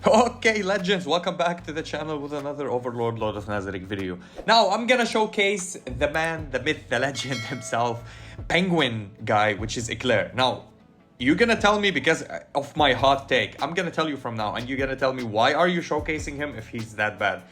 Okay, legends, welcome back to the channel with another Overlord Lord of Nazarick video. Now, I'm gonna showcase the man, the myth, the legend himself, penguin guy, which is Eclair. Now, you're gonna tell me because of my hot take. I'm gonna tell you from now, and you're gonna tell me why are you showcasing him if he's that bad.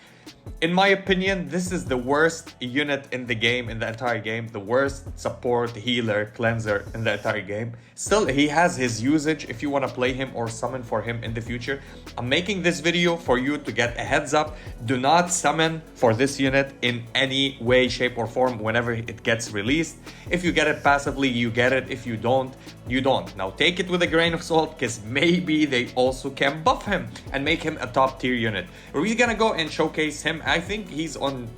In my opinion, this is the worst unit in the game, in the entire game. The worst support, healer, cleanser in the entire game. Still, he has his usage if you want to play him or summon for him in the future. I'm making this video for you to get a heads up. Do not summon for this unit in any way, shape, or form whenever it gets released. If you get it passively, you get it. If you don't, you don't. Now, take it with a grain of salt because maybe they also can buff him and make him a top tier unit. We're gonna go and showcase him. I think he's on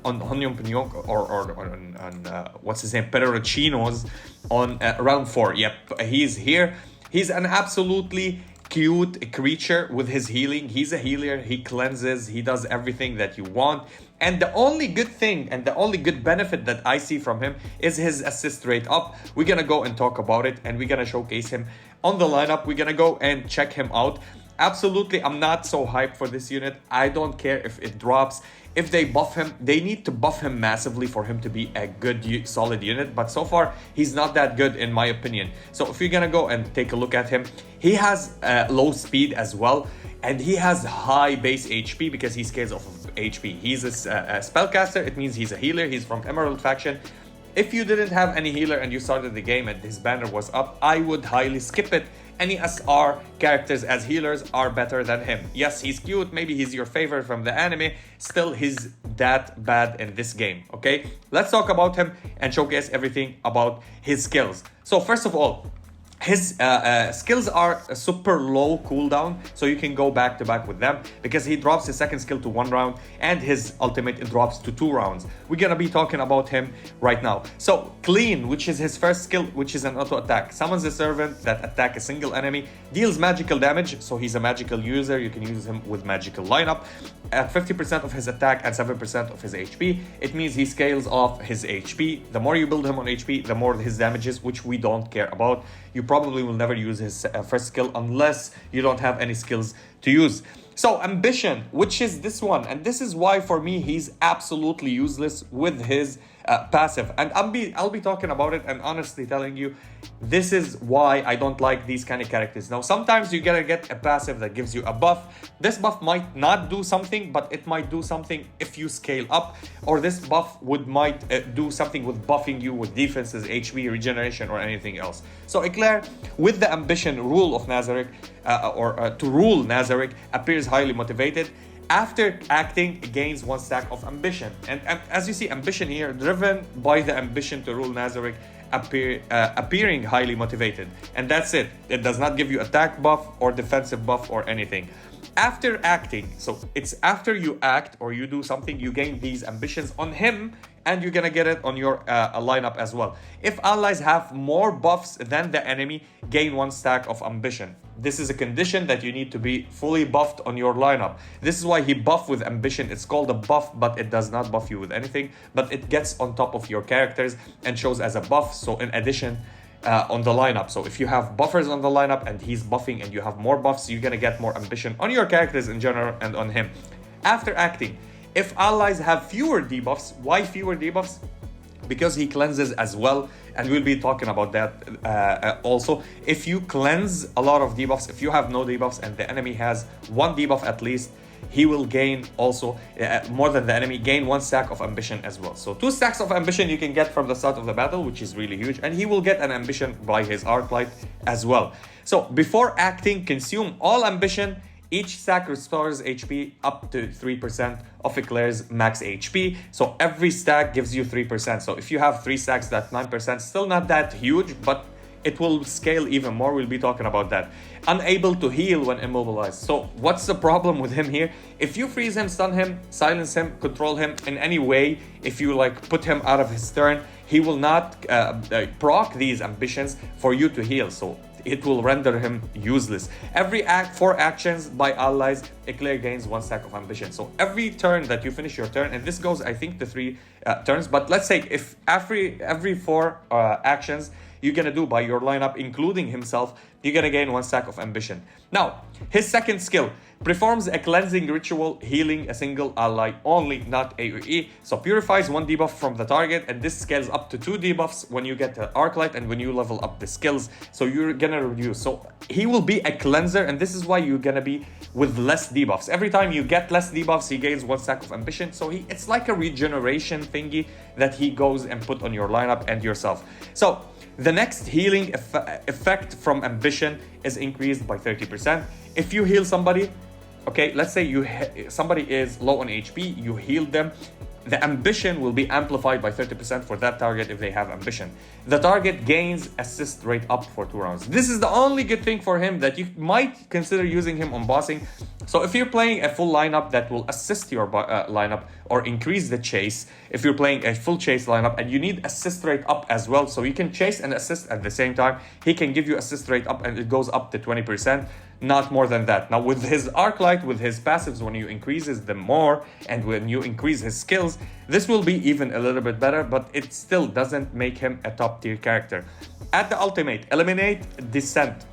Honyon Pinyok or on what's his name, Peroricino's on round 4. Yep, he's here. He's an absolutely cute creature with his healing. He's a healer. He cleanses. He does everything that you want. And the only good thing and the only good benefit that I see from him is his assist rate up. We're gonna go and talk about it, and we're gonna showcase him on the lineup. We're gonna go and check him out. Absolutely, I'm not so hyped for this unit. I don't care if it drops. If they buff him, they need to buff him massively for him to be a good, solid unit. But so far, he's not that good in my opinion. So if you're gonna go and take a look at him, he has low speed as well. And he has high base HP because he scales off of HP. He's a spellcaster. It means he's a healer. He's from Emerald faction. If you didn't have any healer and you started the game and his banner was up, I would highly skip it. Any SR characters as healers are better than him. Yes, he's cute. Maybe he's your favorite from the anime. Still, he's that bad in this game, okay? Let's talk about him and showcase everything about his skills. So first of all, his skills are a super low cooldown, so you can go back to back with them because he drops his second skill to 1 round and his ultimate it drops to 2 rounds. We're gonna be talking about him right now. So clean, which is his first skill, which is an auto attack, summons a servant that attack a single enemy, deals magical damage, so he's a magical user. You can use him with magical lineup at 50% of his attack and 7% of his HP. It means he scales off his HP. The more you build him on HP, the more his damages, which we don't care about. You probably will never use his first skill unless you don't have any skills to use. So ambition, which is this one, and this is why for me he's absolutely useless with his passive, and I'll be talking about it and honestly telling you this is why I don't like these kind of characters. Now sometimes you gotta get a passive that gives you a buff. This buff might not do something, but it might do something if you scale up, or this buff might do something with buffing you with defenses, HP, regeneration, or anything else. So Eclair with the ambition rule of Nazarick to rule Nazarick appears highly motivated. After acting, gains 1 stack of ambition. And as you see, ambition here, driven by the ambition to rule Nazarick, appearing highly motivated. And that's it. It does not give you attack buff or defensive buff or anything. After acting, so it's after you act or you do something, you gain these ambitions on him, and you're gonna get it on your lineup as well. If allies have more buffs than the enemy, gain 1 stack of ambition. This is a condition that you need to be fully buffed on your lineup. This is why he buffed with ambition. It's called a buff, but it does not buff you with anything, but it gets on top of your characters and shows as a buff. So in addition, on the lineup. So if you have buffers on the lineup and he's buffing and you have more buffs, you're gonna get more ambition on your characters in general and on him. After acting, if allies have fewer debuffs, why fewer debuffs? Because he cleanses as well, and we'll be talking about that also. If you cleanse a lot of debuffs, if you have no debuffs and the enemy has 1 debuff at least, he will gain also more than the enemy, gain 1 stack of ambition as well. So 2 stacks of ambition you can get from the start of the battle, which is really huge, and he will get an ambition by his Arclight as well. So before acting, consume all ambition. Each stack restores HP up to 3% of Eclair's max HP. So every stack gives you 3%. So if you have 3 stacks, that's 9%. Still not that huge, but it will scale even more. We'll be talking about that. Unable to heal when immobilized. So what's the problem with him here? If you freeze him, stun him, silence him, control him in any way, if you like put him out of his turn, he will not proc these ambitions for you to heal. So it will render him useless. Every 4 actions by allies, Eclair gains 1 stack of ambition. So every turn that you finish your turn, and this goes I think to 3 turns, but let's say if every 4 actions you're gonna do by your lineup, including himself, you're gonna gain 1 stack of ambition. Now, his second skill performs a cleansing ritual, healing a single ally only, not AoE. So purifies 1 debuff from the target, and this scales up to 2 debuffs when you get the Arclight and when you level up the skills. So you're gonna reduce. So he will be a cleanser, and this is why you're gonna be with less debuffs. Every time you get less debuffs, he gains 1 stack of ambition. So it's like a regeneration thingy that he goes and put on your lineup and yourself. So the next healing effect from ambition is increased by 30%. If you heal somebody, okay, let's say somebody is low on HP, you heal them, the ambition will be amplified by 30% for that target if they have ambition. The target gains assist rate up for 2 rounds. This is the only good thing for him, that you might consider using him on bossing. So if you're playing a full lineup that will assist your lineup or increase the chase, if you're playing a full chase lineup and you need assist rate up as well, so you can chase and assist at the same time, he can give you assist rate up and it goes up to 20%. Not more than that. Now with his Arclight, with his passives, when you increases them more and when you increase his skills, this will be even a little bit better, but it still doesn't make him a top tier character. At the ultimate, eliminate Descent.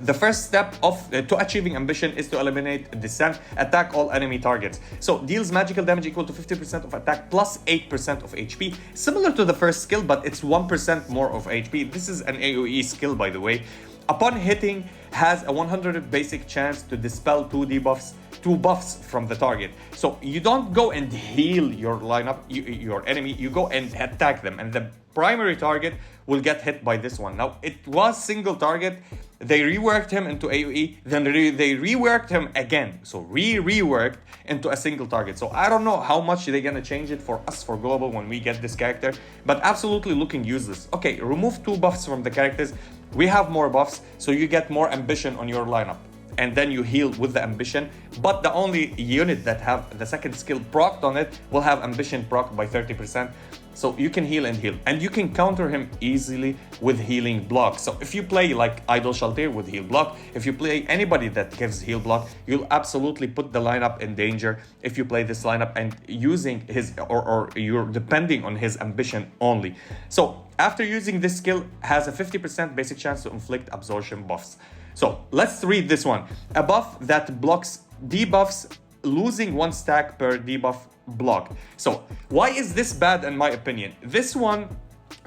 The first step to achieving ambition is to eliminate Descent, attack all enemy targets. So deals magical damage equal to 50% of attack plus 8% of HP. Similar to the first skill, but it's 1% more of HP. This is an AoE skill, by the way. Upon hitting, has a 100 basic chance to dispel 2 buffs from the target. So you don't go and heal your lineup, your enemy, you go and attack them, and the primary target will get hit by this one. Now, it was single target, they reworked him into AoE, then they reworked him again. So reworked into a single target. So I don't know how much they're gonna change it for us for global when we get this character, but absolutely looking useless. Okay, remove 2 buffs from the characters. We have more buffs, so you get more ambition on your lineup. And then you heal with the ambition, but the only unit that have the second skill procced on it will have ambition procced by 30%. So you can heal and heal, and you can counter him easily with healing block. So if you play like Idol Shaltir with heal block, if you play anybody that gives heal block, you'll absolutely put the lineup in danger if you play this lineup and using his or you're depending on his ambition only. So after using this skill, has a 50% basic chance to inflict absorption buffs. So let's read this one. A buff that blocks debuffs, losing 1 stack per debuff block. So why is this bad in my opinion? This one,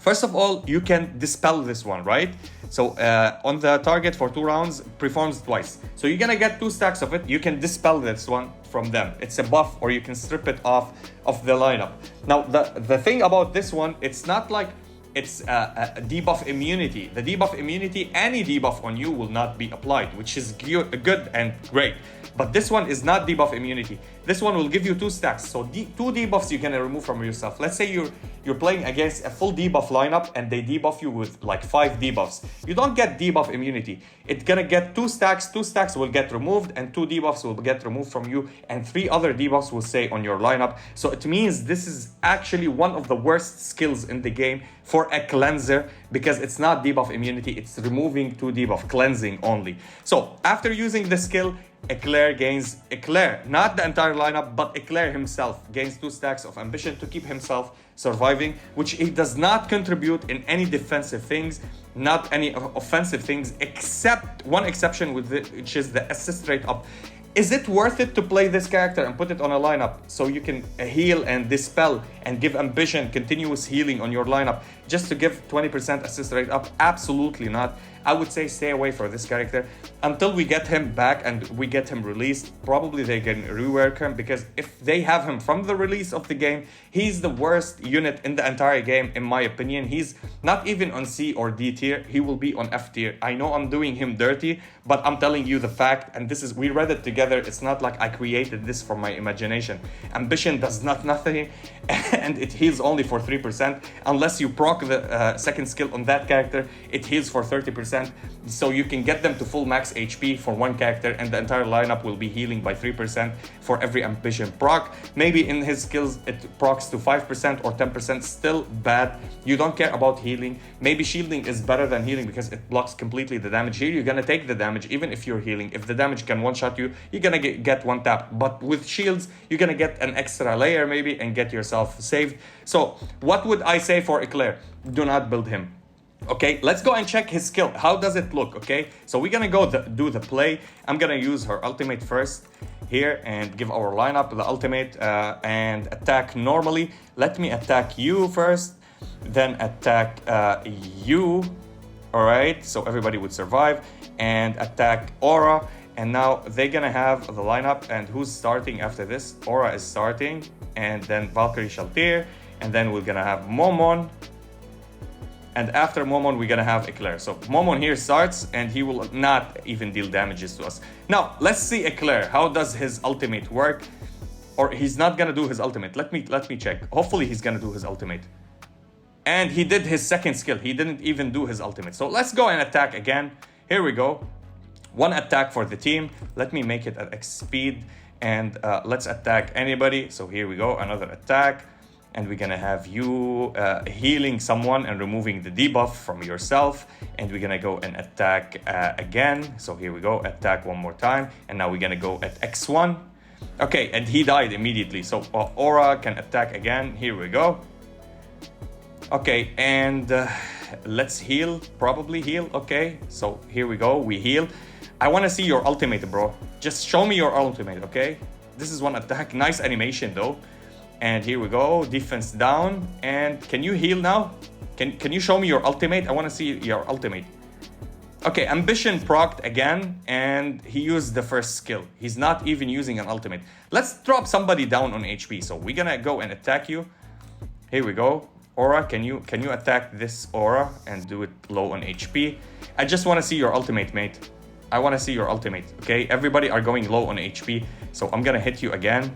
first of all, you can dispel this one, right? So on the target for 2 rounds, performs twice. So you're gonna get 2 stacks of it. You can dispel this one from them. It's a buff, or you can strip it off of the lineup. Now the thing about this one, it's not like it's a debuff immunity. The debuff immunity, any debuff on you will not be applied, which is good and great. But this one is not debuff immunity. This one will give you 2 stacks. So 2 debuffs you can remove from yourself. Let's say you're playing against a full debuff lineup and they debuff you with like 5 debuffs. You don't get debuff immunity. It's gonna get 2 stacks. 2 stacks will get removed and 2 debuffs will get removed from you, and 3 other debuffs will stay on your lineup. So it means this is actually one of the worst skills in the game for a cleanser, because it's not debuff immunity, it's removing 2 debuff, cleansing only. So after using the skill, Eclair, not the entire lineup, but Eclair himself gains 2 stacks of ambition to keep himself surviving, which he does not contribute in any defensive things, not any offensive things, except one exception, which is the assist rate up. Is it worth it to play this character and put it on a lineup so you can heal and dispel and give ambition, continuous healing on your lineup just to give 20% assist rate up? Absolutely not. I would say stay away from this character until we get him back and we get him released. Probably they can rework him, because if they have him from the release of the game, he's the worst unit in the entire game in my opinion. He's not even on C or D tier, he will be on F tier. I know I'm doing him dirty, but I'm telling you the fact, and this is, we read it together. It's not like I created this from my imagination. Ambition does nothing and it heals only for 3%. Unless you proc the second skill on that character, it heals for 30%. So you can get them to full max HP for one character, and the entire lineup will be healing by 3% for every ambition proc. Maybe in his skills it procs to 5% or 10%, still bad. You don't care about healing. Maybe shielding is better than healing because it blocks completely the damage. Here you're gonna take the damage even if you're healing. If the damage can one-shot you, you're gonna get 1 tap. But with shields, you're gonna get an extra layer maybe and get yourself saved. So what would I say for Eclair? Do not build him. Okay, let's go and check his skill. How does it look? Okay, so we're gonna go do the play. I'm gonna use her ultimate first here and give our lineup the ultimate and attack normally. Let me attack you first, then attack you. All right, so everybody would survive, and attack Aura. And now they're gonna have the lineup. And who's starting after this? Aura is starting, and then Valkyrie Shaltir, and then we're gonna have Momon. And after Momon, we're gonna have Eclair. So Momon here starts, and he will not even deal damages to us. Now, let's see Eclair. How does his ultimate work? Or he's not gonna do his ultimate. Let me check. Hopefully he's gonna do his ultimate. And he did his second skill. He didn't even do his ultimate. So let's go and attack again. Here we go. One attack for the team. Let me make it at X speed. And let's attack anybody. So here we go, another attack. And we're gonna have you healing someone and removing the debuff from yourself. And we're gonna go and attack again. So here we go, attack one more time. And now we're gonna go at X1. Okay, and he died immediately. So Aura can attack again. Here we go. Okay, and let's heal, probably heal. Okay, so here we go, we heal. I wanna see your ultimate, bro. Just show me your ultimate, okay? This is one attack, nice animation though. And here we go, defense down. And can you heal now? Can you show me your ultimate? I want to see your ultimate. Okay, ambition procced again, and he used the first skill. He's not even using an ultimate. Let's drop somebody down on HP. So we're gonna go and attack you. Here we go. Aura, can you attack this Aura and do it low on HP? I just want to see your ultimate, mate. I want to see your ultimate. Okay, everybody are going low on HP. So I'm gonna hit you again.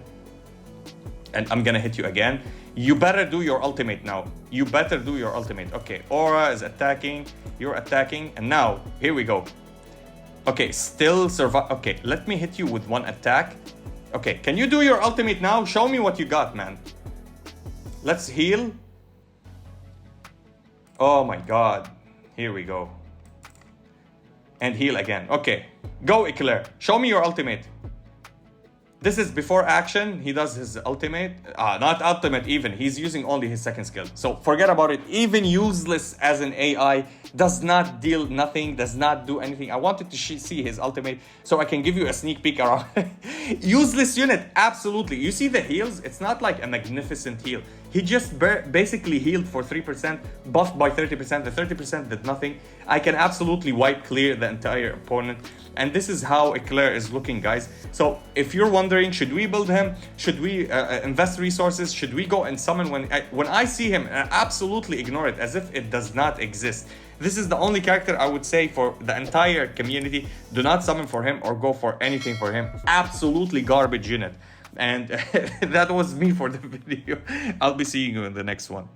And I'm gonna hit you again. You better do your ultimate now. You better do your ultimate. Okay, Aura is attacking. You're attacking. And now, here we go. Okay, still survive. Okay, let me hit you with one attack. Okay, can you do your ultimate now? Show me what you got, man. Let's heal. Oh my God. Here we go. And heal again. Okay, go Eclair. Show me your ultimate. This is before action. He does his ultimate. Not ultimate even. He's using only his second skill. So forget about it. Even useless as an AI. Does not deal nothing. Does not do anything. I wanted to see his ultimate so I can give you a sneak peek around. Useless unit. Absolutely. You see the heals? It's not like a magnificent heal. He just basically healed for 3%. Buffed by 30%. The 30% did nothing. I can absolutely wipe clear the entire opponent. And this is how Eclair is looking, guys. So if you're wondering, should we build him? Should we invest resources? Should we go and summon when I see him? Absolutely ignore it as if it does not exist. This is the only character I would say for the entire community. Do not summon for him or go for anything for him. Absolutely garbage unit. And that was me for the video. I'll be seeing you in the next one.